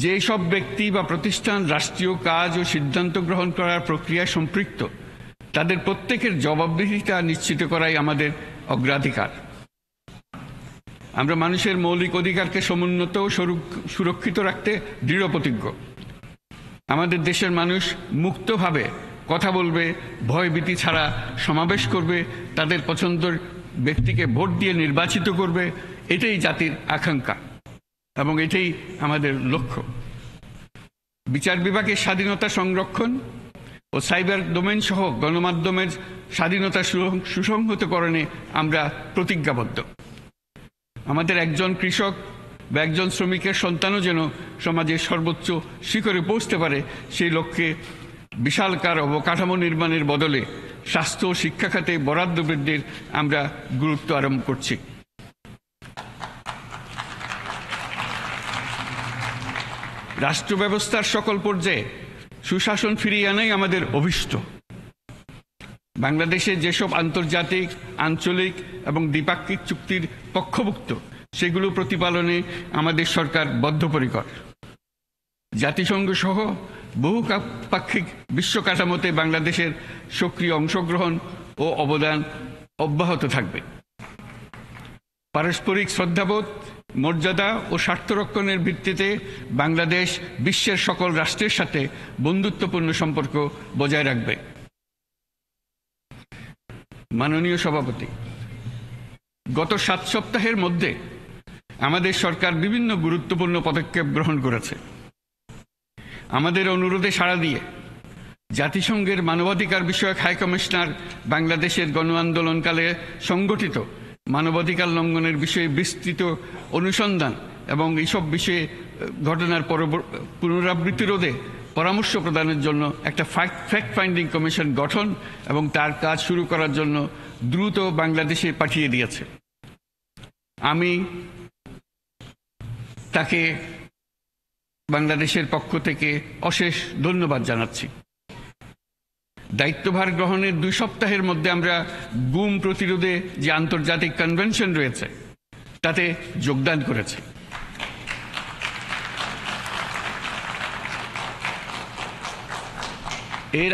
যে সব ব্যক্তি বা প্রতিষ্ঠান রাষ্ট্রীয় কাজ ও সিদ্ধান্ত গ্রহণ করার প্রক্রিয়ায় সম্পৃক্ত তাদের প্রত্যেকের জবাবদিহিতা নিশ্চিত করাই আমাদের অগ্রাধিকার। আমরা মানুষের মৌলিক অধিকারকে সমুন্নত ও সুরক্ষিত রাখতে দৃঢ় প্রতিজ্ঞ। আমাদের দেশের মানুষ মুক্তভাবে কথা বলবে, ভয়ভীতি ছাড়া সমাবেশ করবে, তাদের পছন্দের ব্যক্তিকে ভোট দিয়ে নির্বাচিত করবে, এটাই জাতির আকাঙ্ক্ষা এবং এটাই আমাদের লক্ষ্য। বিচার বিভাগের স্বাধীনতা সংরক্ষণ ও সাইবার ডোমেইন সহ গণমাধ্যমের স্বাধীনতা সুসংহতকরণে আমরা প্রতিজ্ঞাবদ্ধ। আমাদের একজন কৃষক বা একজন শ্রমিকের সন্তানও যেন সমাজের সর্বোচ্চ শিখরে পৌঁছতে পারে, সেই লক্ষ্যে বিশালকার অবকাঠামো নির্মাণের বদলে স্বাস্থ্য ও শিক্ষা খাতে বরাদ্দ বৃদ্ধির আমরা গুরুত্ব আরোপ করছি। রাষ্ট্র ব্যবস্থার সকল পর্যায়ে সুশাসন ফিরিয়ে আনাই আমাদের অভীষ্ট। বাংলাদেশে যেসব আন্তর্জাতিক, আঞ্চলিক এবং দ্বিপাক্ষিক চুক্তির পক্ষভুক্ত সেগুলো প্রতিপালনে আমাদের সরকার বদ্ধপরিকর। জাতিসংঘ সহ বহুপাক্ষিক বিশ্ব কাঠামোতে বাংলাদেশের সক্রিয় অংশগ্রহণ ও অবদান অব্যাহত থাকবে। পারস্পরিক শ্রদ্ধাবোধ, মর্যাদা ও স্বার্থরক্ষণের ভিত্তিতে বাংলাদেশ বিশ্বের সকল রাষ্ট্রের সাথে বন্ধুত্বপূর্ণ সম্পর্ক বজায় রাখবে। মাননীয় সভাপতি, গত 7 সপ্তাহের মধ্যে আমাদের সরকার বিভিন্ন গুরুত্বপূর্ণ পদক্ষেপ গ্রহণ করেছে। আমাদের অনুরোধে সাড়া দিয়ে জাতিসংঘের মানবাধিকার বিষয়ক হাই কমিশনার বাংলাদেশের গণ আন্দোলনকালে সংগঠিত মানবাধিকার লঙ্ঘনের বিষয়ে বিস্তৃত অনুসন্ধান এবং এইসব বিষয়ে ঘটনার পুনরাবৃত্তি রোধে পরামর্শ প্রদানের জন্য একটা ফ্যাক্ট ফাইন্ডিং কমিশন গঠন এবং তার কাজ শুরু করার জন্য দ্রুত বাংলাদেশে পাঠিয়ে দিয়েছে। আমি তাকে বাংলাদেশের পক্ষ থেকে অশেষ ধন্যবাদ জানাচ্ছি। দায়িত্বভার গ্রহণের 2 সপ্তাহের মধ্যে আমরা গুম প্রতিরোধে যে আন্তর্জাতিক কনভেনশন রয়েছে তাতে যোগদান করেছি। এর